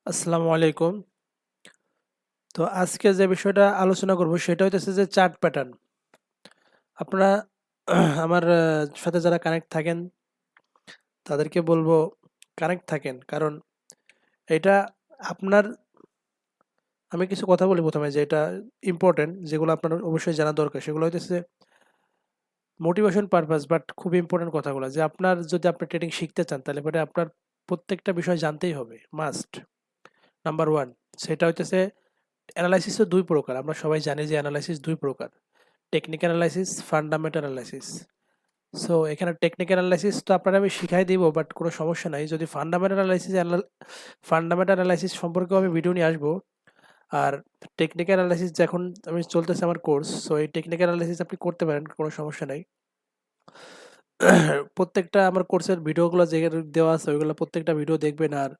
আসসালামু আলাইকুম। তো আজকে যে বিষয়টা আলোচনা করব সেটা হইতেছে যে চার্ট প্যাটার্ন। আপনারা আমার সাথে যারা কানেক্ট থাকেন তাদেরকে বলবো কানেক্ট থাকেন। কারণ এটা আপনার আমি কিছু কথা বলি ১ম এ যে এটা ইম্পোর্টেন্ট যেগুলো আপনার অবশ্যই জানা দরকার। সেগুলো হইতেছে মোটিভেশন পারপাস বাট খুবই ইম্পোর্টেন্ট কথাগুলো যে আপনি ট্রেডিং শিখতে চান তাহলে পরে আপনার প্রত্যেকটা বিষয় জানতেই হবে। মাস্ট। নাম্বার 1 সেটা হইতেছে এনালাইসিসও ২ প্রকার। আমরা সবাই জানি যে এনালাইসিস ২ প্রকার। Technical analysis, fundamental analysis. So এখানে টেকনিক্যাল অ্যানালাইসিস তো আপনারা আমি শিখাই দিব বাট কোনো সমস্যা নাই। যদি ফান্ডামেন্টাল অ্যানালাইসিস সম্পর্কেও আমি ভিডিও নিয়ে আসবো। আর টেকনিক্যাল অ্যানালাইসিস যখন আমি চলতেছে আমার কোর্স, সো এই টেকনিক্যাল অ্যানালাইসিস আপনি করতে পারেন, কোনো সমস্যা নাই। প্রত্যেকটা আমার কোর্সের ভিডিওগুলো যে দেওয়া আছে ওইগুলো প্রত্যেকটা ভিডিও দেখবেন। আর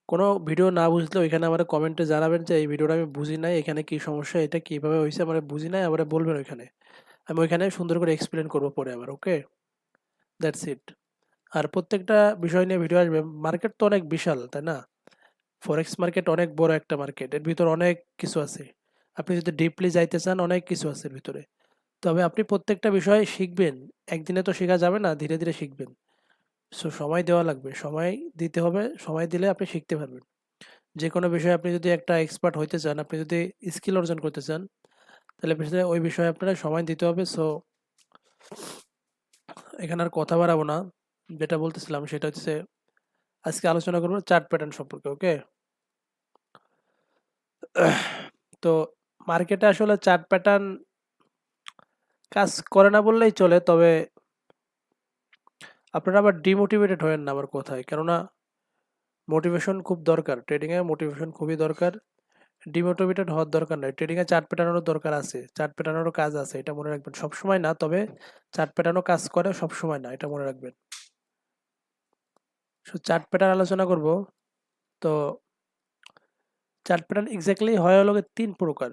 কোনো ভিডিও না বুঝলে ওইখানে আমার কমেন্টে জানাবেন যে এই ভিডিওটা আমি বুঝি নাই, এখানে কি সমস্যা, এটা কিভাবে হয়েছে আমার বুঝি নাই, আমার বলবেন ওইখানে। আমি ওইখানে সুন্দর করে এক্সপ্লেন করবো পরে আবার, ওকে? That's it. আর প্রত্যেকটা বিষয় নিয়ে ভিডিও আসবে। মার্কেট তো অনেক বিশাল, তাই না? ফরেক্স মার্কেট অনেক বড় একটা মার্কেট, এর ভিতর অনেক কিছু আছে। আপনি যদি ডিপলি যাইতে চান অনেক কিছু আছে এর ভিতরে। তবে আপনি প্রত্যেকটা বিষয় শিখবেন। একদিনে তো শেখা যাবে না, ধীরে ধীরে শিখবেন। সো সময় দেওয়া লাগবে, সময় দিতে হবে। সময় দিলে আপনি শিখতে পারবেন। যে কোনো বিষয়ে আপনি যদি একটা এক্সপার্ট হইতে চান, আপনি যদি স্কিল অর্জন করতে চান, তাহলে ওই বিষয়ে আপনারা সময় দিতে হবে। সো এখানে আর কথা বাড়াবো না। যেটা বলতেছিলাম সেটা হচ্ছে আজকে আলোচনা করবো চার্ট প্যাটার্ন সম্পর্কে, ওকে? তো মার্কেটে আসলে চার্ট প্যাটার্ন কাজ করে না বললেই চলে। তবে আপনারা আবার ডিমোটিভেটেড হয়েন না আমার কথায়, কেননা মোটিভেশন খুব দরকার। ট্রেডিংয়ে মোটিভেশন খুবই দরকার। ডিমোটিভেটেড হওয়ার দরকার নাই। ট্রেডিংয়ে চার্ট প্যাটার্নেরও দরকার আছে, চার্ট প্যাটার্নেরও কাজ আছে, এটা মনে রাখবেন। সবসময় না, তবে চার্ট প্যাটার্নও কাজ করে, সবসময় না, এটা মনে রাখবেন। চার্ট প্যাটার্ন আলোচনা করব। তো চার্ট প্যাটার্ন এক্স্যাক্টলি হয় হলো গিয়ে ৩ প্রকার।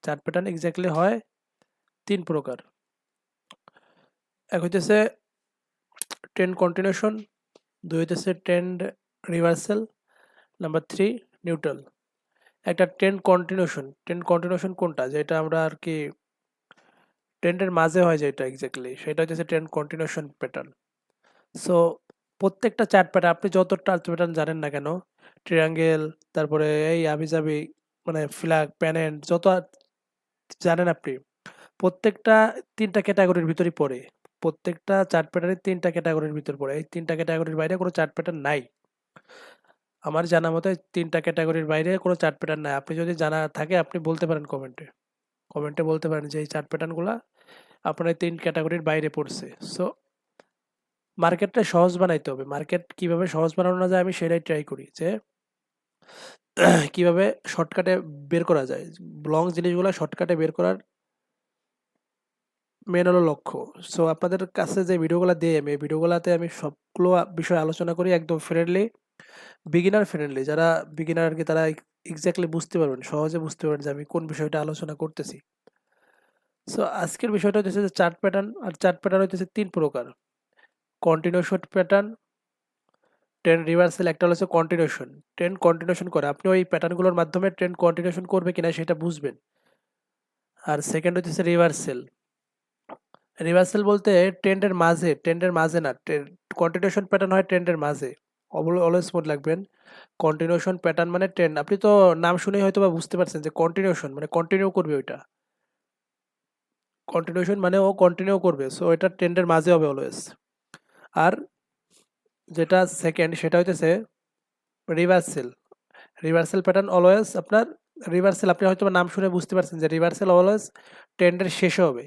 চার্ট প্যাটার্ন এক্স্যাক্টলি হয় ৩ প্রকার। এক হইতেছে ট্রেন্ড কন্টিনিউশন, ২ হইতেছে ট্রেন্ড রিভার্সাল, নাম্বার 3 নিউট্রাল। একটা ট্রেন্ড কন্টিনিউশন কোনটা, যেটা আমরা আর কি ট্রেন্ডের মাঝে হয়, যেটা এক্স্যাক্টলি সেটা হচ্ছে ট্রেন্ড কন্টিনিউশন প্যাটার্ন। সো প্রত্যেকটা চার্ট প্যাটার্ন আপনি যত চার্ট প্যাটার্ন জানেন না কেন, ট্রায়াঙ্গেল, তারপরে এই আবিজাবি, মানে ফ্ল্যাগ প্যানেন্ট, যত জানেন আপনি, প্রত্যেকটা ৩টা ক্যাটাগরির ভিতরই পড়ে। প্রত্যেকটা চার্ট প্যাটার্নের ৩টা ক্যাটাগরির ভিতর পড়ে। এই ৩টা ক্যাটাগরির বাইরে কোনো চার্ট প্যাটার্ন নাই। আমার জানা মতে ৩টা ক্যাটাগরির বাইরে কোনো চার্ট প্যাটার্ন নাই। আপনি যদি জানা থাকে আপনি বলতে পারেন কমেন্টে। কমেন্টে বলতে পারেন যে এই চার্ট প্যাটার্নগুলা আপনার এই ৩ ক্যাটাগরির বাইরে পড়ছে। সো মার্কেটটা সহজ বানাইতে হবে। মার্কেট কিভাবে সহজ বানানো যায় আমি সেটাই ট্রাই করি, যে কিভাবে শর্টকাটে বের করা যায়। লং জিনিসগুলা শর্টকাটে বের করার মেন হলো লক্ষ্য। সো আপনাদের কাছে যে ভিডিওগুলা দেই আমি, এই ভিডিওগুলাতে আমি সবগুলো বিষয় আলোচনা করি একদম ফ্রেন্ডলি, বিগিনার ফ্রেন্ডলি। যারা বিগিনার আরকি তারা এক্সাক্টলি বুঝতে পারবেন, সহজে বুঝতে পারবেন যে আমি কোন বিষয়টা আলোচনা করতেছি। সো আজকের বিষয়টা হচ্ছে যে চার্ট প্যাটার্ন। আর চার্ট প্যাটার্ন হইতেছে ৩ প্রকার। কন্টিনিউশন প্যাটার্ন, ট্রেন্ড রিভার্সাল, একটা হচ্ছে কন্টিনিউশন। ট্রেন্ড কন্টিনিউশন করে আপনি ওই প্যাটার্নগুলোর মাধ্যমে ট্রেন্ড কন্টিনিউশন করবে কিনা সেটা বুঝবেন। আর সেকেন্ড হচ্ছে রিভার্সাল। রিভার্সাল বলতে ট্রেন্ডের মাঝে না, কন্টিনিউশন প্যাটার্ন হয় ট্রেন্ডের মাঝে। অলওয়েজ মনে রাখবেন, কন্টিনিউশন প্যাটার্ন মানে ট্রেন্ড। আপনি তো নাম শুনেই হয়তো বা বুঝতে পারছেন যে কন্টিনিউশন মানে কন্টিনিউ করবে ওইটা। কন্টিনিউশন মানে ও কন্টিনিউ করবে, সো এটা ট্রেন্ডের মাঝে হবে অলওয়েজ। আর যেটা সেকেন্ড সেটা হইতেছে রিভার্সাল। রিভার্সাল প্যাটার্ন অলওয়েজ আপনার রিভার্সাল, আপনি হয়তো নাম শুনে বুঝতে পারছেন যে রিভার্সাল অলওয়েজ ট্রেন্ডের শেষে হবে।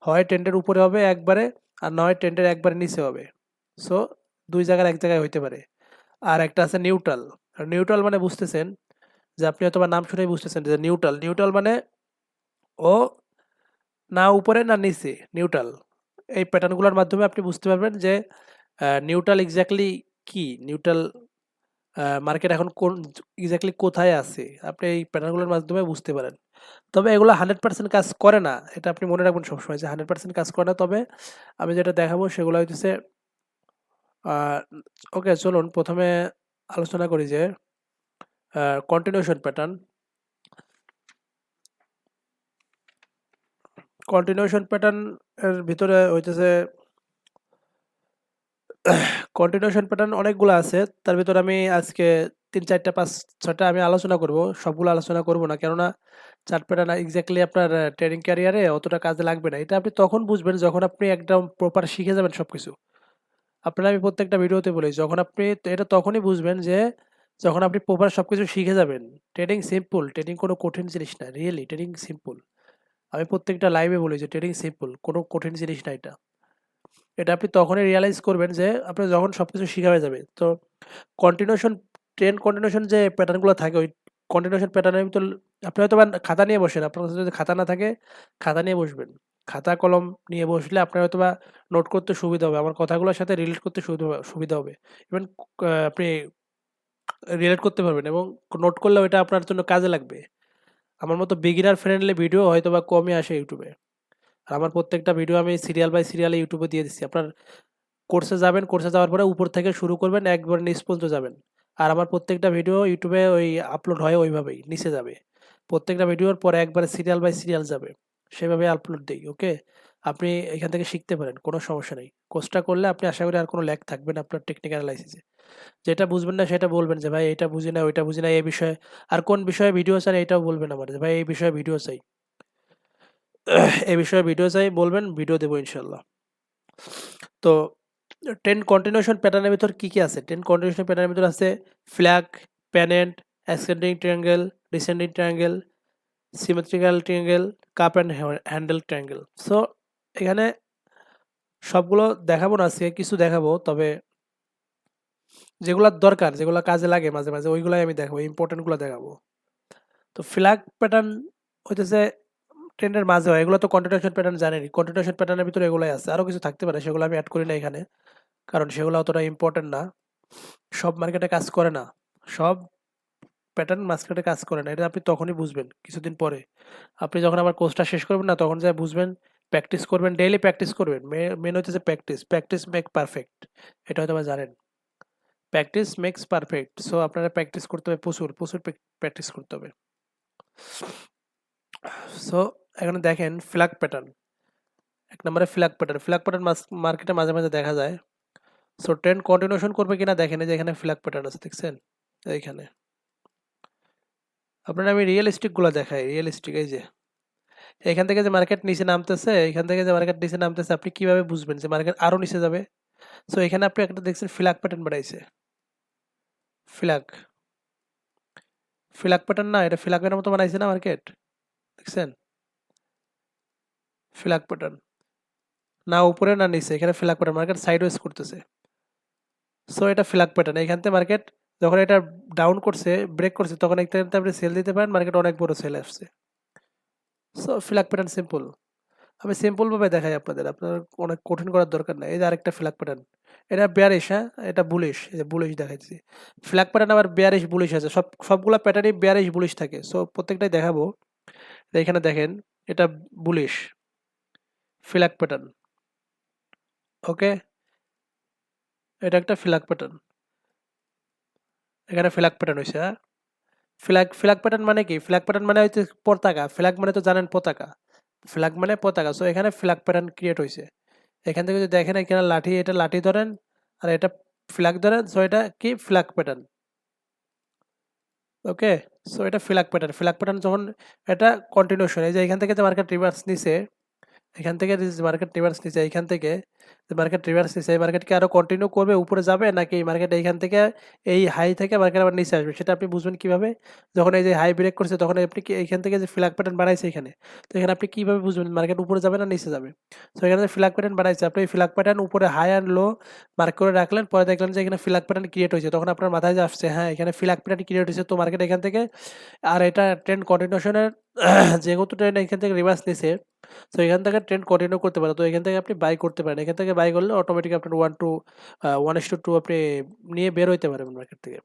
হয় ট্রেন্ডের উপরে হবে একবারে, আর নয় ট্রেন্ডের একবারে নিচে হবে। সো ২ জায়গার এক জায়গায় হইতে পারে। আর একটা আছে নিউট্রাল। আর নিউট্রাল মানে বুঝতেছেন যে আপনি হয়তোবা নাম শুনেই বুঝতেছেন যে নিউট্রাল। নিউট্রাল মানে ও না উপরে না নিচে, নিউট্রাল। এই প্যাটার্নগুলোর মাধ্যমে আপনি বুঝতে পারবেন যে নিউট্রাল এক্স্যাক্টলি কি, নিউট্রাল মার্কেট এখন কোন এক্স্যাক্টলি কোথায় আছে, আপনি এই প্যাটার্নগুলোর মাধ্যমে বুঝতে পারেন। তবে এগুলো 100% কাজ করে না, এটা আপনি মনে রাখবেন সবসময় যে 100% কাজ করে না। তবে আমি যেটা দেখাবো সেগুলো হইতেছে ওকে, চলুন প্রথমে আলোচনা করি যে কন্টিনিউশন প্যাটার্ন। কন্টিনিউশন প্যাটার্ন এর ভিতরে হইতেছে কন্টিনিউশন প্যাটার্ন অনেকগুলো আছে, তার ভিতরে আমি আজকে 3, 4, 5, 6টা আমি আলোচনা করব, সবগুলো আলোচনা করব না, কেননা চার্ট প্যাটার্ন এক্স্যাক্টলি আপনার ট্রেডিং ক্যারিয়ারে অতটা কাজে লাগবে না। এটা আপনি তখন বুঝবেন যখন আপনি একদম প্রপার শিখে যাবেন সবকিছু। আপনারা আমি প্রত্যেকটা ভিডিওতে বলি, যখন আপনি এটা তখনই বুঝবেন যে যখন আপনি প্রপার সবকিছু শিখে যাবেন। ট্রেডিং সিম্পল, ট্রেডিং কোনো কঠিন জিনিস না, রিয়েলি ট্রেডিং সিম্পল। আমি প্রত্যেকটা লাইভে বলি যে ট্রেডিং সিম্পল, কোনো কঠিন জিনিস না এটা। এটা আপনি তখনই রিয়ালাইজ করবেন যে আপনি যখন সবকিছু শিখা হয়ে যাবে। তো কন্টিনিউশন, ট্রেন্ড কন্টিনিউশন যে প্যাটার্নগুলো থাকে, ওই কন্টিনিউশন প্যাটার্নের ভিতর আপনি হয়তো বা খাতা নিয়ে বসেন, আপনার কাছে যদি খাতা না থাকে খাতা নিয়ে বসবেন। খাতা কলম নিয়ে বসলে আপনার হয়তো বা নোট করতে সুবিধা হবে, আমার কথাগুলোর সাথে রিলেট করতে সুবিধা হবে। ইভেন আপনি রিলেট করতে পারবেন এবং নোট করলেও এটা আপনার জন্য কাজে লাগবে। আমার মতো বিগিনার ফ্রেন্ডলি ভিডিও হয়তো বা কমই আসে ইউটিউবে। আর আমার প্রত্যেকটা ভিডিও আমি সিরিয়াল বাই সিরিয়ালে ইউটিউবে দিয়ে দিচ্ছি। আপনার কোর্সে যাবেন, কোর্সে যাওয়ার পরে উপর থেকে শুরু করবেন, একবার নিচ পর্যন্ত যাবেন। আর আমার প্রত্যেকটা ভিডিও ইউটিউবে ওই আপলোড হয় ওইভাবেই নিচে যাবে। প্রত্যেকটা ভিডিওর পরে একবারে সিরিয়াল বাই সিরিয়াল যাবে, সেভাবে আপলোড দিই। ওকে, আপনি এখান থেকে শিখতে পারেন, কোনো সমস্যা নেই। কোর্সটা করলে আপনি আশা করি আর কোনো ল্যাগ থাকবে না আপনার টেকনিক্যাল অ্যানালাইসিসে। যেটা বুঝবেন না সেটা বলবেন যে ভাই এটা বুঝি না, ওইটা বুঝি না, এই বিষয়ে আর কোন বিষয়ে ভিডিও চান এটাও বলবেন আমার, যে ভাই এই বিষয়ে ভিডিও চাই, এই বিষয়ে ভিডিও চাই বলবেন, ভিডিও দেবো ইনশাল্লাহ। তো ট্রেন্ড কন্টিনিউশন প্যাটার্নের ভিতর কি আছে? ট্রেন্ড কন্টিনিউশন প্যাটার্নের ভিতর আছে flag, pennant, ascending triangle, descending triangle, symmetrical triangle, cup and handle triangle. So এখানে সবগুলো দেখাবো না আজকে, কিছু দেখাবো, তবে যেগুলো দরকার, যেগুলো কাজে লাগে মাঝে মাঝে ওইগুলাই আমি দেখাবো, ইম্পর্টেন্টগুলো দেখাবো। তো ফ্ল্যাগ প্যাটার্ন হইতেছে ট্রেন্ডের মাঝে হয়, এগুলো তো কন্টিনিউশন প্যাটার্ন জানেনি। কন্টিনিউশন প্যাটার্নের ভিতরে এগুলাই আছে, আরও কিছু থাকতে পারে, সেগুলো আমি অ্যাড করি না এখানে, কারণ সেগুলো অতটা ইম্পর্টেন্ট না। সব মার্কেটে কাজ করে না, সব প্যাটার্ন মার্কেটে কাজ করে না, এটা আপনি তখনই বুঝবেন কিছুদিন পরে। আপনি যখন আবার কোর্সটা শেষ করবেন না, তখন যা বুঝবেন। প্র্যাকটিস করবেন, ডেইলি প্র্যাকটিস করবেন। মেন হচ্ছে যে প্র্যাকটিস, প্র্যাকটিস মেক পারফেক্ট, এটা হয়তো বা জানেন। Practice makes perfect. সো আপনারা প্র্যাকটিস করতে হবে, প্রচুর প্রচুর প্র্যাকটিস করতে হবে। সো এখানে দেখেন ফ্ল্যাগ প্যাটার্ন, এক নম্বরে ফ্ল্যাগ প্যাটার্ন। ফ্ল্যাগ প্যাটার্ন মার্কেটে মাঝে মাঝে দেখা যায়। সো ট্রেন্ড কন্টিনিউশন করবে কিনা দেখেন, এই যে এখানে ফ্ল্যাগ প্যাটার্ন আছে, দেখছেন এইখানে। আপনারা আমি রিয়েলিস্টিক গুলো দেখাই, রিয়েলিস্টিক। এই যে এখান থেকে যে মার্কেট নিচে নামতেছে, এখান থেকে যে মার্কেট নিচে নামতেছে, আপনি কিভাবে বুঝবেন যে মার্কেট আরো নিচে যাবে? সো এখানে আপনি একটা দেখছেন ফ্ল্যাগ প্যাটার্ন বানাইছে, ফ্ল্যাগ, ফ্ল্যাগ প্যাটার্ন না, এটা ফ্ল্যাগের মতো বানাইছে না মার্কেট, দেখছেন? ফ্ল্যাগ প্যাটার্ন, না উপরে না নিচে, এখানে ফ্ল্যাগ প্যাটার্ন, মার্কেট সাইডওয়েজ করতেছে। সো এটা ফ্ল্যাগ প্যাটার্ন। এখান থেকে মার্কেট যখন এটা ডাউন করছে, ব্রেক করছে, তখন এখান থেকে আপনি সেল দিতে পারেন, মার্কেট অনেক বড় সেল আসছে। সো ফ্ল্যাগ প্যাটার্ন সিম্পল, আমি সিম্পল ভাবে দেখাই আপনাদের, আপনার অনেক কঠিন করার দরকার নাই। এই যে আরেকটা ফ্ল্যাগ প্যাটার্ন, এটা বেয়ারিশ, হ্যাঁ এটা বুলিশ, এই যে বুলিশ দেখাচ্ছি। ফ্ল্যাগ প্যাটার্ন আবার বেয়ারিশ বুলিশ আছে, সবগুলা প্যাটার্নই বেয়ারিশ বুলিশ থাকে। সো প্রত্যেকটাই দেখাবো। এখানে দেখেন এটা বুলিশ ফ্ল্যাগ প্যাটার্ন। ওকে, এটা একটা ফ্ল্যাগ প্যাটার্ন, এখানে ফ্ল্যাগ প্যাটার্ন হয়েছে। হ্যাঁ, ফ্ল্যাগ প্যাটার্ন মানে কি? ফ্ল্যাগ প্যাটার্ন মানে হচ্ছে পতাকা। ফ্ল্যাগ মানে তো জানেন পতাকা, ফ্ল্যাগ মানে পতাকা। সো এখানে ফ্ল্যাগ প্যাটার্ন ক্রিয়েট হয়েছে। এখান থেকে যদি দেখেন এখানে লাঠি, এটা লাঠি ধরেন আর এটা ফ্ল্যাগ ধরেন। সো এটা কি? Flag pattern. ওকে, সো এটা ফ্ল্যাগ প্যাটার্ন। ফ্ল্যাগ প্যাটার্ন যখন এটা কন্টিনিউশন, এই যে এখান থেকে যে মার্কেট রিভার্স নিছে, এখান থেকে মার্কেট রিভার্স নিছে, এইখান থেকে মার্কেট রিভার্স নিছে, এই মার্কেট কি আরো কন্টিনিউ করবে, উপরে যাবে, নাকি এই মার্কেট এইখান থেকে এই হাই থেকে মার্কেট আবার নিচে আসবে? সেটা আপনি বুঝবেন কিভাবে? যখন এই যে হাই ব্রেক করছে, তখন আপনি কি এইখান থেকে যে ফ্ল্যাগ প্যাটার্ন বানাইছে এখানে, তো এখানে আপনি কিভাবে বুঝবেন মার্কেট উপরে যাবে না নিচে যাবে? তো এখানে যে ফ্ল্যাগ প্যাটার্ন বানাইছে, আপনি এই ফ্ল্যাগ প্যাটার্ন উপরে হাই অ্যান্ড লো মার্ক করে রাখলেন, পরে দেখলেন যে এখানে ফ্ল্যাগ প্যাটার্ন ক্রিয়েট হয়েছে, তখন আপনার মাথায় যে আসছে হ্যাঁ এখানে ফ্ল্যাগ প্যাটার্ন ক্রিয়েট হয়েছে, তো মার্কেট এখান থেকে, আর এটা ট্রেন্ড কন্টিনিউশনের যেহেতু ট্রেন্ড এখান থেকে রিভার্স নিছে, তো এখান থেকে ট্রেন্ড কন্টিনিউ করতে পারে, তো এখান থেকে আপনি বাই করতে পারেন। এখান থেকে বাই করলে অটোমেটিক আপনার 1:2 আপনি নিয়ে বের হইতে পারবেন মার্কেট থেকে।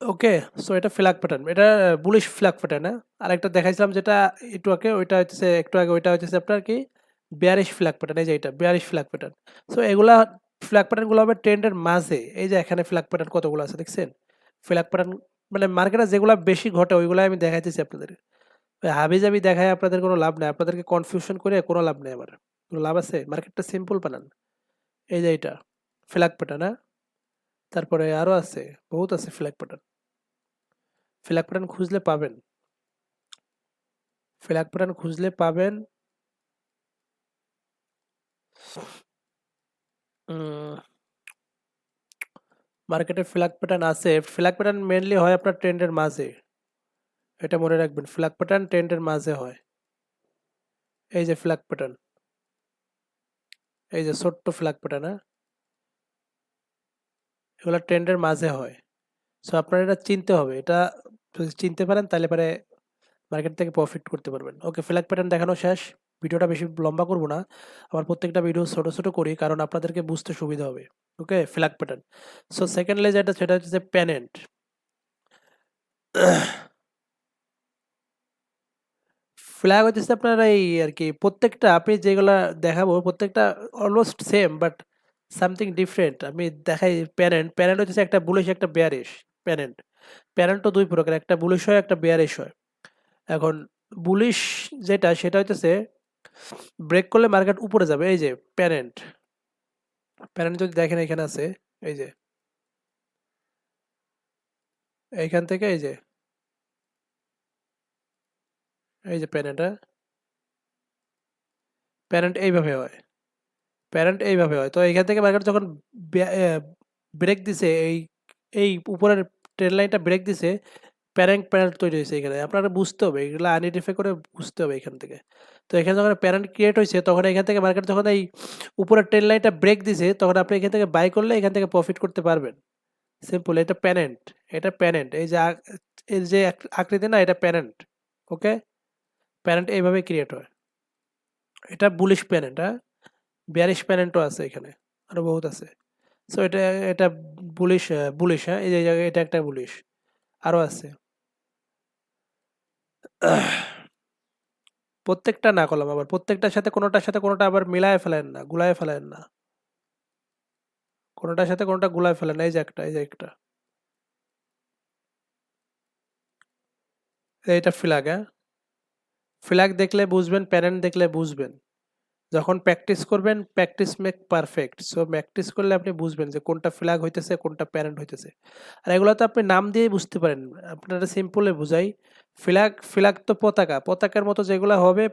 ওকে, সো এটা ফ্ল্যাগ প্যাটার্ন, এটা বুলিশ ফ্ল্যাগ প্যাটার্ন। হ্যাঁ, আর একটা দেখাইছিলাম যেটা একটু আগে, ওইটা হচ্ছে একটু আগে, ওইটা হচ্ছে আপনার কি? Bearish flag pattern. এই যে এটা বেয়ারিশ ফ্ল্যাগ প্যাটার্ন। সো এগুলা ফ্ল্যাগ প্যাটার্নগুলো হবে ট্রেন্ডের মাঝে। এই যে এখানে ফ্ল্যাগ প্যাটার্ন কতগুলো আছে দেখছেন? ফ্ল্যাগ প্যাটার্ন মানে মার্কেটে যেগুলো বেশি ঘটে ওইগুলাই আমি দেখাইতেছি আপনাদের। ওই হাবিজাবি দেখায় আপনাদের কোনো লাভ নাই। আপনাদেরকে কনফিউশন করে কোনো লাভ নেই আমার। কোনো লাভ আছে? মার্কেটটা সিম্পল বানান। এই যে এইটা ফ্ল্যাগ প্যাটার্ন, হ্যাঁ? তারপরে আরো আছে, বহুত আছে ফ্ল্যাগ প্যাটার্ন। ফ্ল্যাগ প্যাটার্ন খুঁজলে পাবেন। ফ্ল্যাগ প্যাটার্ন খুঁজলে পাবেন। মার্কেটে ফ্ল্যাগ প্যাটার্ন আছে। ফ্ল্যাগ প্যাটার্ন মেইনলি হয় আপনার ট্রেন্ডের মাঝে। এটা মনে রাখবেন, ফ্ল্যাগ প্যাটার্ন ট্রেন্ডের মাঝে হয়। এই যে ফ্ল্যাগ প্যাটার্ন, এই যে ছোট্ট ফ্ল্যাগ প্যাটার্ন, হ্যাঁ? এগুলো ট্রেন্ডের মাঝে হয়। সো আপনার এটা চিনতে হবে। এটা যদি চিনতে পারেন তাহলে পরে মার্কেট থেকে প্রফিট করতে পারবেন। ওকে, ফ্ল্যাগ প্যাটার্ন দেখানো শেষ। ভিডিওটা বেশি লম্বা করব না। আমার প্রত্যেকটা ভিডিও ছোট ছোট করি কারণ আপনাদেরকে বুঝতে সুবিধা হবে। ওকে, ফ্ল্যাগ প্যাটার্ন। সো সেকেন্ডলি যেটা সেটা হচ্ছে প্যানেন্ট। ফ্ল্যাগ হচ্ছে আপনার এই আর কি প্রত্যেকটা আপনি যেগুলা দেখাবো প্রত্যেকটা almost same but something different আমি দেখাই। প্যারেন্ট প্যারেন্ট হচ্ছে একটা বুলিশ একটা বেয়ারিশ। প্যারেন্ট প্যারেন্ট তো দুই প্রকার, একটা বুলিশ হয় একটা বেয়ারিশ হয়। এখন বুলিশ যেটা সেটা হচ্ছে ব্রেক করলে মার্কেট উপরে যাবে। এই যে প্যারেন্ট, প্যারেন্ট যদি দেখেন এখানে আছে, এই যে এইখান থেকে এই যে প্যারেন্ট, প্যারেন্ট এইভাবে হয়। প্যারেন্ট এইভাবে হয়। তো এইখান থেকে মার্কেট যখন ব্রেক দিছে, এই এই উপরের ট্রেন লাইনটা ব্রেক দিছে, প্যারেন্ট প্যারেন্ট তৈরি হয়েছে এখানে। আপনারা বুঝতে হবে, এগুলো আইডেন্টিফাই করে বুঝতে হবে এখান থেকে। তো এখানে যখন প্যারেন্ট ক্রিয়েট হয়েছে তখন এখান থেকে মার্কেট যখন এই উপরের ট্রেন লাইনটা ব্রেক দিছে তখন আপনি এখান থেকে বাই করলে এখান থেকে প্রফিট করতে পারবেন। সিম্পল, এটা প্যারেন্ট। এটা প্যারেন্ট, এই যে এই যে আকৃতি না, এটা প্যারেন্ট। ওকে, প্যারেন্ট এইভাবে ক্রিয়েট হয়। এটা বুলিশ প্যারেন্ট, হ্যাঁ? বিয়ারিশ প্যারেন্টও আছে এখানে, আরো বহুত আছে। সো এটা এটা বুলিশ, বুলিশ, হ্যাঁ? এই যে জায়গায় এটা একটা বুলিশ, আরো আছে। প্রত্যেকটা না করলাম আবার, প্রত্যেকটার সাথে কোনোটার সাথে কোনোটা আবার মিলায় ফেলেন না, গুলায় ফেলেন না। কোনোটার সাথে কোনোটা গুলায় ফেলেন না। এই যে একটা, এই যে একটা, এইটা ফ্ল্যাগ, হ্যাঁ? ফ্ল্যাগ দেখলে বুঝবেন, প্যারেন্ট দেখলে বুঝবেন। যখন প্র্যাকটিস করবেন, practice make perfect. So practice করলে আপনি বুঝবেন যে কোনটা ফ্ল্যাগ হইতেছে কোনটা প্যারেন্ট হইতেছে। আর এগুলো তো আপনি নাম দিয়ে বুঝতে পারেন। আপনারা সিম্পলে বুঝাই। ফ্ল্যাগ ফ্ল্যাগ তো পতাকা, পতাকার মতো যেগুলো হবে,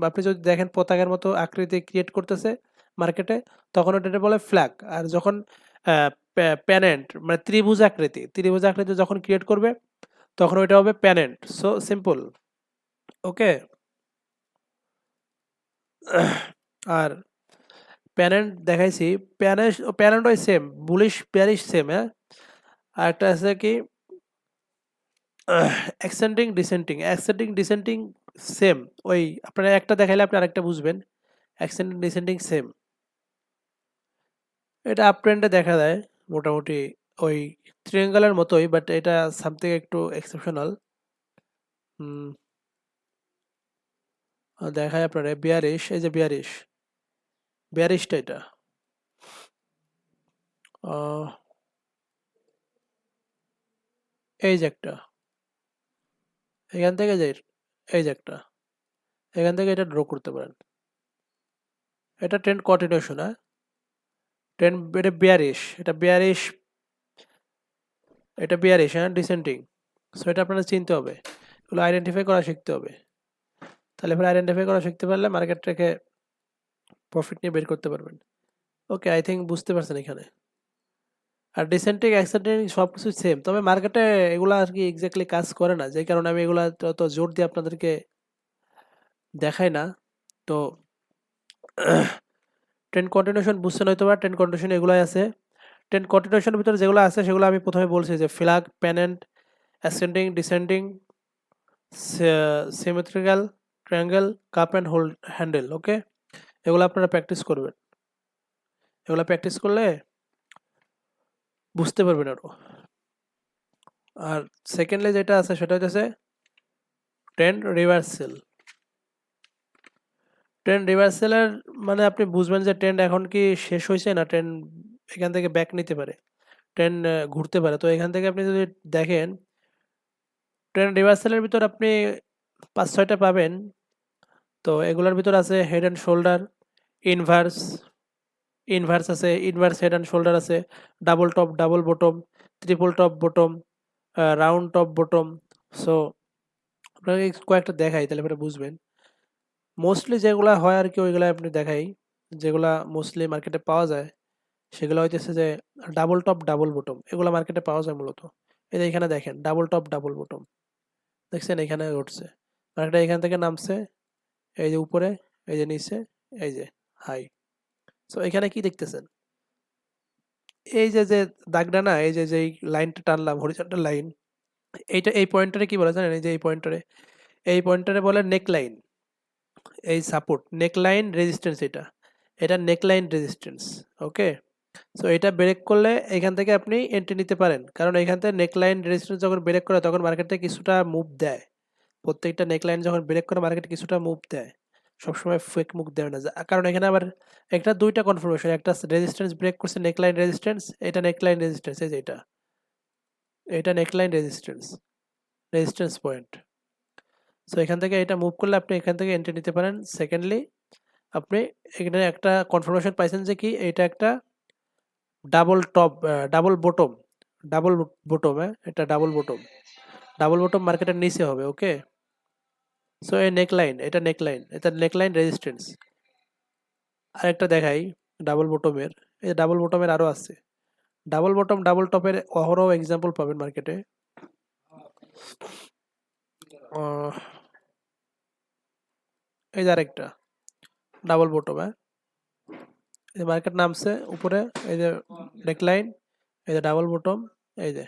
আপনি যদি দেখেন পতাকার মতো আকৃতি ক্রিয়েট করতেছে মার্কেটে, তখন ওটা বলে ফ্ল্যাগ। আর যখন প্যানেন্ট মানে ত্রিভুজ আকৃতি, ত্রিভুজ আকৃতি যখন ক্রিয়েট করবে তখন ওইটা হবে প্যানেন্ট। So simple. ওকে। আর প্যারেন্ট দেখাইছি। প্যারেন্ট ওই সেম, বুলিশ প্যারিশ সেম, হ্যাঁ? আর একটা আছে কি অ্যাসেন্ডিং ডিসেন্ডিং সেম। ওই আপনারা একটা দেখাইলে আপনি আরেকটা বুঝবেন। Ascending descending same. এটা আপ ট্রেন্ডে দেখা যায় মোটামুটি ওই ট্রিয়াঙ্গলের মতোই, বাট এটা সামথিং একটু এক্সেপশনাল। দেখায় আপনারা বিয়ারিশ, এই যে বিয়ারিশ, বিয়ারিশটা এটা। আহ, এই যে একটা, এখান থেকে যে এই যে একটা, এখান থেকে এটা ড্র করতে পারেন। এটা ট্রেন্ড কন্টিনিউশন, হ্যাঁ? ট্রেন্ড এটা বিয়ারিশ, এটা বিয়ারিশ, এটা বিয়ারিশ, হ্যাঁ, ডিসেন্ডিং। সো এটা আপনারা চিনতে হবে, এগুলো আইডেন্টিফাই করা শিখতে হবে। তাহলে এবার আইডেন্টিফাই করা শিখতে পারলে মার্কেট থেকে প্রফিট নিয়ে বের করতে পারবেন। ওকে, আই থিঙ্ক বুঝতে পারছেন এখানে। আর ডিসেন্ডিং অ্যাসেন্ডিং সব কিছু সেম, তবে মার্কেটে এগুলো আর কি এক্স্যাক্টলি কাজ করে না, যে কারণে আমি এগুলা তত জোর দিয়ে আপনাদেরকে দেখাই না। তো ট্রেন্ড কন্টিনিউশন বুঝছেন হয়তো বা, ট্রেন্ড কন্টিনিউশন এগুলাই আছে। ট্রেন্ড কন্টিনিউশনের ভিতরে যেগুলো আছে সেগুলো আমি প্রথমে বলছি, যে flag, pennant, ascending, descending, symmetrical, triangle, cup and hold handle. Okay, এগুলো আপনারা প্র্যাকটিস করবেন। এগুলো প্র্যাকটিস করলে বুঝতে পারবেন আরো। আর সেকেন্ডলি যেটা আছে সেটা হচ্ছে ট্রেন্ড রিভার্সাল। ট্রেন্ড রিভার্সালের মানে আপনি বুঝবেন যে ট্রেন্ড এখন কি শেষ হয়েছে না ট্রেন্ড এখান থেকে ব্যাক নিতে পারে, ট্রেন্ড ঘুরতে পারে। তো এখান থেকে আপনি যদি দেখেন ট্রেন্ড রিভার্সালের ভিতর আপনি 5-6টা পাবেন। তো এগুলোর ভিতর আছে head and shoulder, inverse, inverse আছে, ইনভার্স হেড অ্যান্ড শোল্ডার আছে, double top, double bottom, triple top bottom, round top bottom. So আপনাকে কয়েকটা দেখাই তাহলে পরে বুঝবেন। মোস্টলি যেগুলা হয় আর কি ওইগুলা আপনি দেখাই, যেগুলা মোস্টলি মার্কেটে পাওয়া যায় সেগুলো হইতেছে যে ডাবল টপ, ডাবল বটম, এগুলো মার্কেটে পাওয়া যায় মূলত। এই যে এখানে দেখেন ডাবল টপ, ডাবল বটম, দেখছেন এখানে উঠছে মার্কেটে, এখান থেকে নামছে, এই যে উপরে, এই যে নিচে, এই যে হাই। সো এখানে কি দেখতেছেন, এই যে যে দাগটা না, এই যে যেই লাইনটা টানলাম হরিজন্টাল লাইন, এইটা এই পয়েন্টারে কি বলে জানেন, এই যে এই পয়েন্টারে, এই পয়েন্টারে বলে নেক লাইন, এই সাপোর্ট নেক লাইন রেজিস্ট্যান্স, এটা এটা নেক লাইন রেজিস্ট্যান্স। ওকে, সো এটা ব্রেক করলে এখান থেকে আপনি এন্ট্রি নিতে পারেন, কারণ এখান থেকে নেক লাইন রেজিস্ট্যান্স যখন ব্রেক করে তখন মার্কেটে কিছুটা মুভ দেয়। প্রত্যেকটা নেক লাইন যখন ব্রেক করে মার্কেট কিছুটা মুভ দেয়, সবসময় ফেক মুভ দেয় না, কারণ এখানে আবার একটা দুইটা কনফার্মেশন, একটা রেজিস্ট্যান্স ব্রেক করছে নেক লাইন রেজিস্ট্যান্স, এটা নেক লাইন রেজিস্ট্যান্স, এই যে এটা, এটা neckline resistance, resistance point. So এখান থেকে এটা মুভ করলে আপনি এখান থেকে এন্ট্রি নিতে পারেন। সেকেন্ডলি আপনি এখানে একটা কনফার্মেশন পাইছেন যে কি এটা একটা double top, double bottom, double bottom, হ্যাঁ এটা ডাবল বটম, ডাবল বটম মার্কেটের নিচে হবে। ওকে, সো এই নেক লাইন, এটা নেক লাইন, এটা নেক লাইন রেজিস্ট্যান্স। আরেকটা দেখাই ডাবল বটমের, এই ডাবল বটমের আরো আছে, ডাবল বটম ডাবল টপের অহরহ এক্সাম্পল পাবেন মার্কেটে। এই যে আরেকটা ডাবল বটম, হ্যাঁ এই মার্কেট নামছে উপরে, এই যে নেকলাইন, এই যে ডাবল বটম, এই যে,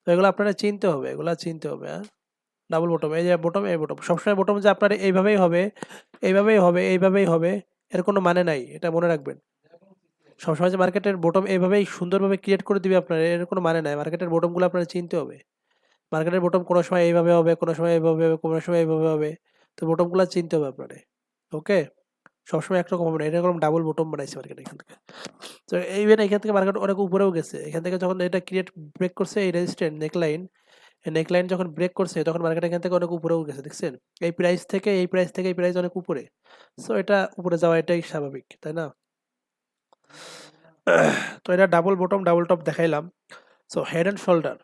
তো এগুলো আপনারা চিনতে হবে, এগুলো চিনতে হবে। হ্যাঁ ডাবল বটম, এই যে বটম, এই বটম, সবসময় বটম যে আপনার এইভাবেই হবে, এইভাবেই হবে, এইভাবেই হবে, এর কোনো মানে নাই, এটা মনে রাখবেন। সবসময় যে মার্কেটের বটম এইভাবেই সুন্দরভাবে ক্রিয়েট করে দিবে আপনার, এর কোনো মানে নাই। মার্কেটের বটমগুলো আপনারা চিনতে হবে। মার্কেটের বটম কোনো সময় এইভাবে হবে, কোনো সময় এইভাবে হবে, কোনো সময় এইভাবে হবে। তো বটমগুলো চিনতে হবে আপনারে। ওকে, সবসময় একরকম হবে না, এরকম ডাবল বটম বানাইছে মার্কেট এখান থেকে। তো ইভেন এখান থেকে মার্কেট অনেক উপরেও গেছে, এখান থেকে যখন এটা ক্রিয়েট ব্রেক করছে এই রেজিস্ট্যান্স নেকলাইন, এই নেকলাইন যখন ব্রেক করছে তখন মার্কেট এখান থেকে অনেক উপরেও গেছে, দেখছেন এই প্রাইস থেকে, এই প্রাইস থেকে এই প্রাইস অনেক উপরে। সো এটা উপরে যাওয়া এটাই স্বাভাবিক, তাই না? তো এটা ডাবল বটম ডাবল টপ দেখাইলাম। So head and shoulder,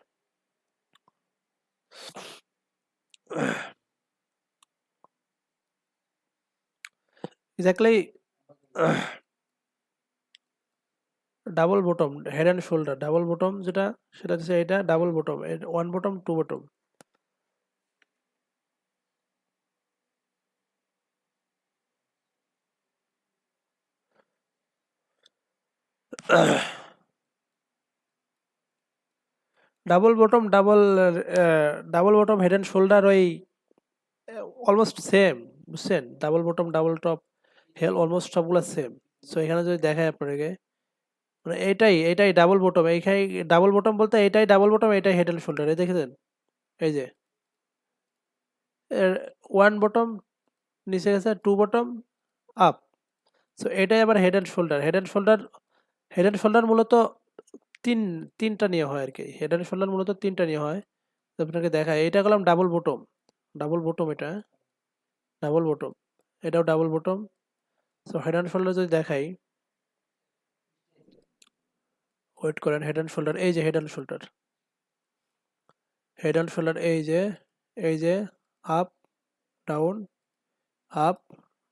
exactly double bottom, head and shoulder, double bottom যেটা, সেটা হচ্ছে এটা double bottom, one bottom to bottom. Double bottom double, double bottom head and shoulder ওই অলমোস্ট সেম, বুঝছেন? Double bottom double top হেল almost সবগুলা same. So এখানে যদি দেখায় আপনাকে, মানে এটাই এটাই ডাবল বটম, এইখানে ডাবল বটম বলতে এটাই ডাবল বটম, এটাই হেড অ্যান্ড শোল্ডার, এই দেখেছেন, এই যে ওয়ান বটম নিচে গেছে, টু বটম আপ। সো এটাই আবার head and shoulder, head and shoulder, head and shoulder মূলত তিন তিনটা নিয়ে হয় আর কি, হেড অ্যান্ড শোল্ডার মূলত তিনটা নিয়ে হয়। তো আপনাকে দেখায়, এটা করলাম ডাবল বটম, ডাবল বটম, এটা ডাবল বটম, এটাও double bottom. So head and shoulder যদি দেখাই, ওয়েট করেন, হেড অ্যান্ড শোল্ডার, এই যে head and shoulder, head and shoulder, এই যে up down, up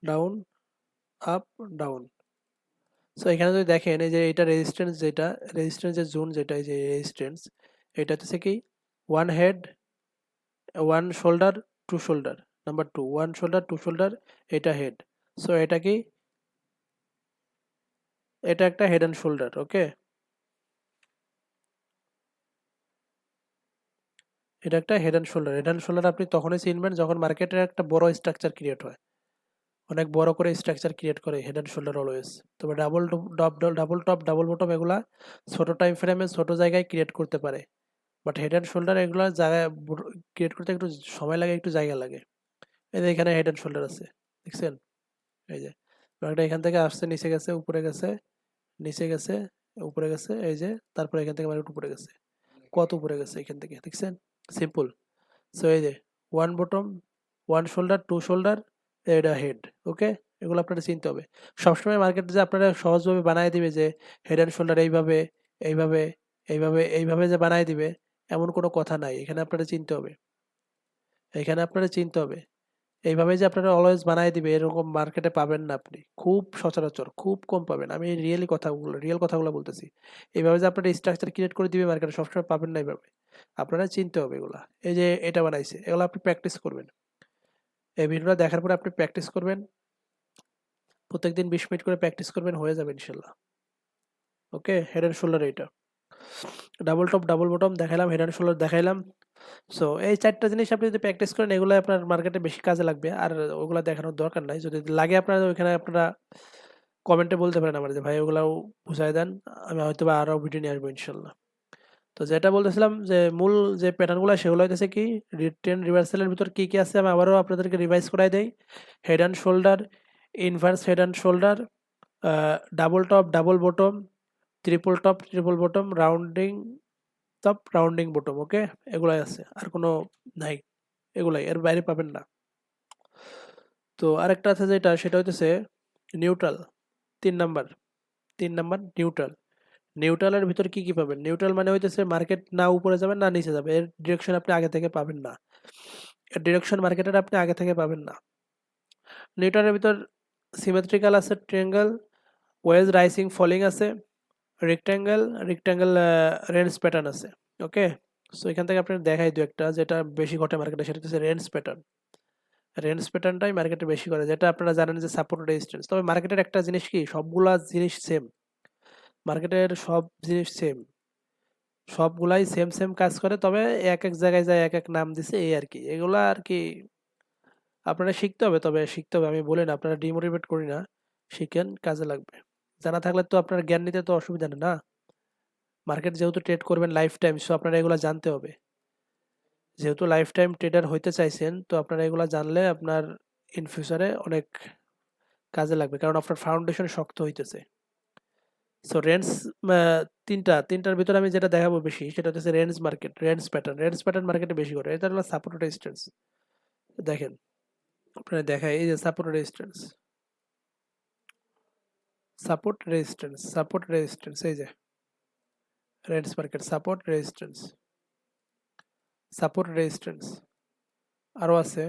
down, up down. So এখানে যদি দেখেন এই যে এটা রেজিস্ট্যান্স, যেটা রেজিস্ট্যান্সের জোন, যেটা এই যে রেজিস্ট্যান্স, এটা হচ্ছে কি one head, one shoulder, two shoulder, number two one shoulder two shoulder, এটা হেড। সো এটা কি, এটা একটা হেড অ্যান্ড শোল্ডার। ওকে, এটা একটা head and shoulder. Head and shoulder আপনি তখনই চিনবেন যখন মার্কেটের একটা বড় স্ট্রাকচার ক্রিয়েট হয়, অনেক বড় করে স্ট্রাকচার ক্রিয়েট করে হেড অ্যান্ড শোল্ডার অলওয়েজ। তবে double top, double top double bottom এগুলা ছোট টাইম ফ্রেমে ছোট জায়গায় ক্রিয়েট করতে পারে, বাট হেড অ্যান্ড শোল্ডার এগুলো জায়গায় ক্রিয়েট করতে একটু সময় লাগে, একটু জায়গা লাগে। এই যে এখানে হেড অ্যান্ড শোল্ডার আছে, দেখছেন, এই যে একটা এখান থেকে আসছে, নিচে গেছে, উপরে গেছে, নিচে গেছে, উপরে গেছে এই যে, তারপরে এখান থেকে মার্কেট উপরে গেছে, কত উপরে গেছে এখান থেকে, দেখছেন? সিম্পল। সো এই যে one bottom, one shoulder, two shoulder, এটা হেড। ওকে, এগুলো আপনারা চিনতে হবে। সবসময় মার্কেট যে আপনারা সহজভাবে বানায় দিবে যে হেড অ্যান্ড শোল্ডার এইভাবে এইভাবে এইভাবে যে বানায় দিবে, এমন কোনো কথা নাই। এখানে আপনারা চিনতে হবে, এখানে আপনারা চিনতে হবে এইভাবে যে আপনারা অলওয়েজ বানায় দিবে, এরকম মার্কেটে পাবেন না আপনি। খুব সচরাচর, খুব কম পাবেন। আমি রিয়েল কথাগুলো বলতেছি। এইভাবে যে আপনারা স্ট্রাকচার ক্রিয়েট করে দিবে মার্কেটে, সবসময় পাবেন না এইভাবে। আপনারা চিনতে হবে এগুলা। এই যে এটা বানাইছে, এগুলো আপনি প্র্যাকটিস করবেন। এই ভিডিওটা দেখার পরে আপনি প্র্যাকটিস করবেন। প্রত্যেকদিন 20 মিনিট করে প্র্যাকটিস করবেন, হয়ে যাবে ইনশাল্লাহ। ওকে, হেড অ্যান্ড শোল্ডার এইটা। ডাবল টপ, ডাবল বটম দেখাইলাম, হেড অ্যান্ড শোল্ডার দেখাইলাম। সো এই 4টা জিনিস আপনি যদি প্র্যাকটিস করেন, এগুলো আপনার মার্কেটে বেশি কাজে লাগবে। আর ওগুলা দেখানোর দরকার নাই। যদি লাগে আপনার ওইখানে আপনারা কমেন্টে বলতে পারেন আমার যে ভাই ওগুলাও বুঝাই দেন। আমি হয়তোবা আরো ভিডিও নিয়ে আসবো ইনশাল্লাহ। তো যেটা বলতেছিলাম যে মূল যে প্যাটার্নগুলো সেগুলো হইতেছে কি, রিটেন রিভার্সালের ভিতর কি কি আছে আমি আবারও আপনাদেরকে রিভাইজ করাই দেই। Head and shoulder, inverse head and shoulder, double top, double bottom, triple top, triple bottom, rounding top, rounding bottom. Okay, এগুলাই আছে, আর কোনো নাই। এগুলাই, এর বাইরে পাবেন না। তো আরেকটা আছে যেটা, সেটা হইতেছে নিউট্রাল। 3 number, 3 number neutral. নিউট্রালের ভিতর কি কি পাবেন? নিউট্রাল মানে হইতেছে মার্কেট না উপরে যাবে না নিচে যাবে, এর ডিরেকশন আপনি আগে থেকে পাবেন না। এর ডিরেকশন মার্কেটের আপনি আগে থেকে পাবেন না। নিউট্রালের ভিতর সিমেট্রিক্যাল আছে, ট্রায়াঙ্গেল, ওয়েজ রাইজিং ফলিং আছে, রেক্ট্যাঙ্গেল, রেক্ট্যাঙ্গেল রেঞ্জ প্যাটার্ন আছে। ওকে, সো এখান থেকে আপনি দেখাই দু একটা যেটা বেশি ঘটে মার্কেটে, সেটা হচ্ছে রেঞ্জ প্যাটার্ন। রেঞ্জ প্যাটার্নটাই মার্কেটে বেশি করে, যেটা আপনারা জানেন যে সাপোর্ট রেজিস্ট্যান্স। তবে মার্কেটের একটা জিনিস কি, সবগুলা জিনিস সেম। মার্কেটের সব জিনিস সেম, সবগুলাই সেম সেম কাজ করে, তবে এক এক জায়গায় যায় এক এক নাম দিছে, এই আর কি। এগুলা আর কি আপনারা শিখতে হবে, তবে শিখতে হবে। আমি বলি না, আপনারা ডিমোটিভেট করি না, শিখেন, কাজে লাগবে। জানা থাকলে তো আপনার জ্ঞান নিতে তো অসুবিধা নেই না। মার্কেট যেহেতু ট্রেড করবেন লাইফ টাইম, সো আপনারা এগুলা জানতে হবে। যেহেতু লাইফ টাইম ট্রেডার হইতে চাইছেন, তো আপনারা এগুলা জানলে আপনার ইন ফিউচারে অনেক কাজে লাগবে, কারণ আপনার ফাউন্ডেশন শক্ত হইতেছে। সো রেঞ্জ, তিনটার ভিতরে আমি যেটা দেখাবো বেশি, সেটা হচ্ছে range market, range pattern. Range pattern মার্কেটে বেশি করে, এটা হলো সাপোর্ট রেজিস্ট্যান্স। দেখেন, আপনারা দেখায় এই যে support resistance, support resistance, support resistance, এই যে range market, support resistance, support resistance. আরো আছে,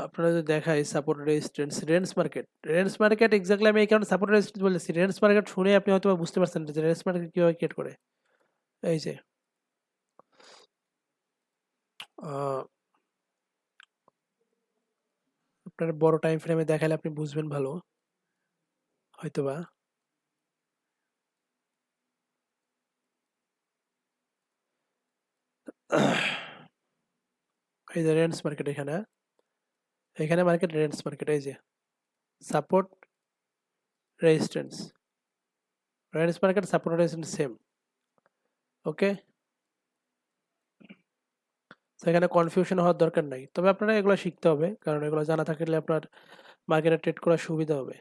আপনারা যদি দেখাই support resistance, range market, range market exactly আমি এই কারণে সাপোর্ট রেজিস্ট্যান্স বলেছি। রেঞ্জ মার্কেট শুনে আপনি হয়তো বুঝতে পারছেন যে রেঞ্জ মার্কেট কিভাবে ক্রিয়েট করে। এই যে আপনার বড় টাইম ফ্রেমে দেখালে আপনি বুঝবেন ভালো হয়তোবা। এই যে রেঞ্জ মার্কেট, এখানে এখানে মার্কেট, রেঞ্জ মার্কেট, এই যে support resistance, range market, support resistance same. Okay, সেখানে কনফিউশন হওয়ার দরকার নাই, তবে আপনারা এগুলো শিখতে হবে, কারণ এগুলো জানা থাকলে আপনার মার্কেটে ট্রেড করার সুবিধা হবে।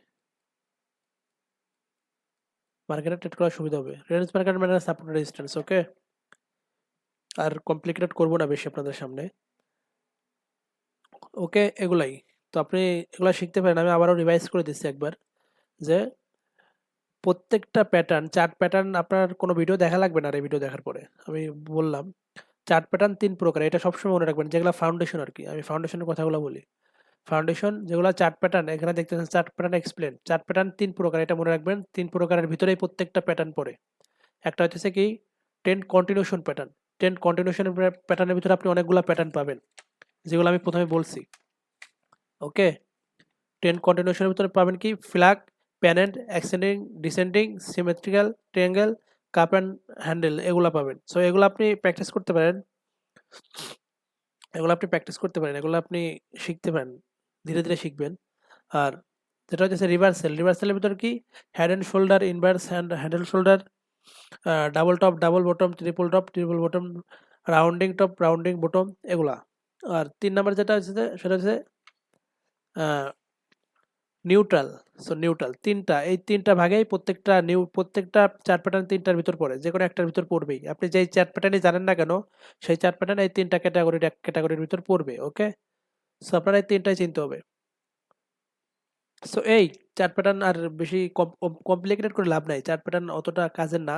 মার্কেটে ট্রেড করার সুবিধা হবে। রেঞ্জ মার্কেট মানে সাপোর্ট রেজিস্ট্যান্স। ওকে, আর কমপ্লিকেটেড করবো না বেশি আপনাদের সামনে। ওকে, এগুলাই। তো আপনি এগুলা শিখতে পারেন। আমি আবারও রিভাইজ করে দিচ্ছি একবার, যে প্রত্যেকটা প্যাটার্ন, চার্ট প্যাটার্ন আপনার কোনো ভিডিও দেখা লাগবে না। আর এই ভিডিও দেখার পরে আমি বললাম, চার্ট প্যাটার্ন 3 প্রকার, এটা সবসময় মনে রাখবেন। যেগুলো ফাউন্ডেশন আর কি, আমি ফাউন্ডেশনের কথাগুলো বলি। ফাউন্ডেশন যেগুলো চার্ট প্যাটার্ন, এখানে দেখতেছেন chart pattern explain. Chart pattern 3 প্রকার, এটা মনে রাখবেন। 3 প্রকারের ভিতরেই প্রত্যেকটা প্যাটার্ন পড়ে। একটা হচ্ছে কি trend continuation pattern. Trend continuation প্যাটার্নের ভিতরে আপনি অনেকগুলো প্যাটার্ন পাবেন, যেগুলো আমি প্রথমে বলছি। ওকে, ট্রেন্ড কন্টিনিউশনের ভিতরে পাবেন কি flag, pennant, ascending, descending, symmetrical, triangle, cup and handle, এগুলো পাবেন। সো এগুলো আপনি প্র্যাকটিস করতে পারেন, এগুলো আপনি প্র্যাকটিস করতে পারেন, এগুলো আপনি শিখতে পারেন, ধীরে ধীরে শিখবেন। আর যেটা হচ্ছে রিভার্সাল, রিভার্সালের ভিতর কি head and shoulder, inverse handle shoulder, double top, double bottom, triple top, triple bottom, rounding top, rounding bottom, এগুলা। আর 3 নাম্বার যেটা হচ্ছে সেটা হচ্ছে নিউট্রাল। সো নিউট্রাল 3টা, এই 3টা ভাগেই প্রত্যেকটা চার্ট প্যাটার্ন 3টার ভিতর পড়ে, যে কোনো একটার ভিতর পড়বেই। আপনি যেই চার্ট প্যাটার্নই জানেন না কেন, সেই চার্ট প্যাটার্ন এই 3টা ক্যাটাগরির ভিতর পড়বে। ওকে, সো আপনার এই 3টাই চিনতে হবে। সো এই চার্ট প্যাটার্ন আর বেশি কমপ্লিকেটেড করে লাভ নাই, চার্ট প্যাটার্ন অতটা কাজের না।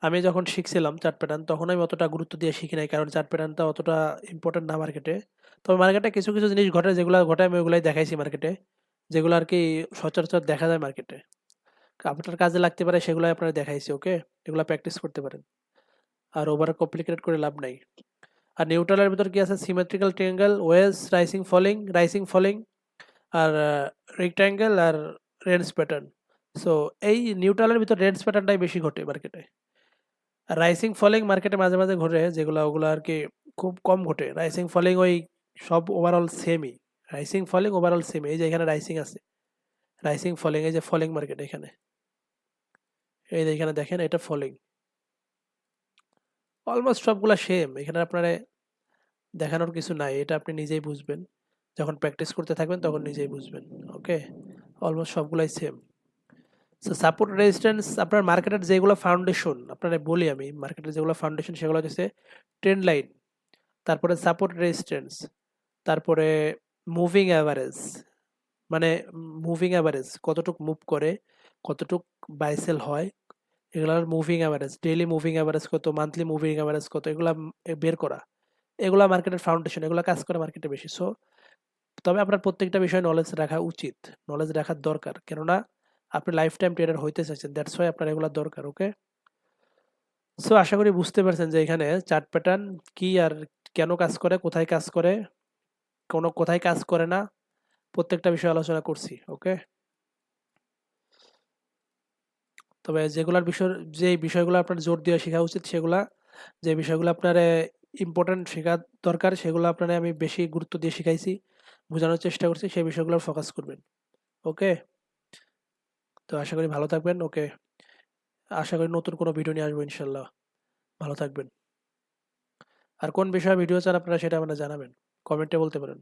আমি যখন শিখছিলাম চার্ট প্যাটার্ন তখন আমি অতটা গুরুত্ব দিয়ে শিখি নাই, কারণ চার্ট প্যাটার্নটা অতটা ইম্পর্টেন্ট না মার্কেটে। তবে মার্কেটে কিছু কিছু জিনিস ঘটে, যেগুলো ঘটায় আমি ওগুলাই দেখাইছি মার্কেটে, যেগুলো আর কি সচরাচর দেখা যায় মার্কেটে, আপনার কাজে লাগতে পারে, সেগুলো আপনারা দেখাইছি। ওকে, এগুলো প্র্যাকটিস করতে পারেন, আর ওভার কমপ্লিকেটেড করে লাভ নাই। আর নিউট্রালের ভিতর কি আছে? Symmetrical triangle, wedge, rising falling, আর রেক্ট্যাঙ্গেল, আর রেঞ্জ প্যাটার্ন। সো এই নিউট্রালের ভিতর রেঞ্জ প্যাটার্নটাই বেশি ঘটে মার্কেটে। আর রাইসিং ফলিং মার্কেটে মাঝে মাঝে ঘটে, যেগুলো ওগুলো আর কি খুব কম ঘটে। রাইসিং ফলিং ওই সব ওভারঅল সেমই, রাইসিং ফলিং ওভারঅল সেম। এই যে এখানে রাইসিং আছে, রাইসিং ফলিং, এই যে ফলিং মার্কেট এখানে, এই যে এখানে দেখেন এটা ফলিং, অলমোস্ট সবগুলা সেম। এখানে আপনার দেখানোর কিছু নাই, এটা আপনি নিজেই বুঝবেন, যখন প্র্যাকটিস করতে থাকবেন তখন নিজেই বুঝবেন। ওকে, অলমোস্ট সবগুলাই সেম। সো সাপোর্ট রেজিস্ট্যান্স, আপনার মার্কেটের যেগুলো ফাউন্ডেশন, আপনারা বলি আমি, মার্কেটের যেগুলো ফাউন্ডেশন সেগুলো হচ্ছে ট্রেন্ড লাইন, তারপরে সাপোর্ট রেজিস্ট্যান্স, তারপরে মুভিং অ্যাভারেজ, মানে মুভিং অ্যাভারেজ কতটুক মুভ করে, কতটুক বাইসেল হয়, এগুলার moving average, daily moving average কত, মান্থলি মুভিং অ্যাভারেজ কত, এগুলা বের করা, এগুলা মার্কেটের ফাউন্ডেশন, এগুলা কাজ করে মার্কেটে বেশি। সো তবে আপনার প্রত্যেকটা বিষয়ে নলেজ রাখা উচিত, নলেজ রাখার দরকার, কেননা আপনি লাইফ টাইম ট্রেডার হইতে চাইছেন, দ্যাটস ওয়াই আপনার এগুলা দরকার। ওকে, সো আশা করি বুঝতে পারছেন যে এখানে চার্ট প্যাটার্ন কি, আর কেন কাজ করে, কোথায় কাজ করে, কোথায় কাজ করে না, প্রত্যেকটা বিষয়ে আলোচনা করছি। ওকে, তবে যে বিষয়গুলো আপনার জোর দিয়ে শেখা উচিত সেগুলা, যে বিষয়গুলো আপনার ইম্পর্টেন্ট শেখা দরকার সেগুলো আপনার আমি বেশি গুরুত্ব দিয়ে শিখাইছি, বোঝানোর চেষ্টা করছি, সেই বিষয়গুলো ফোকাস করবেন। ওকে, তো আশা করি ভালো থাকবেন। ওকে, আশা করি নতুন কোনো ভিডিও নিয়ে আসবো ইনশাল্লাহ। ভালো থাকবেন। আর কোন বিষয়ে ভিডিও চান আপনারা সেটা আপনারা জানাবেন, কমেন্টে বলতে পারেন।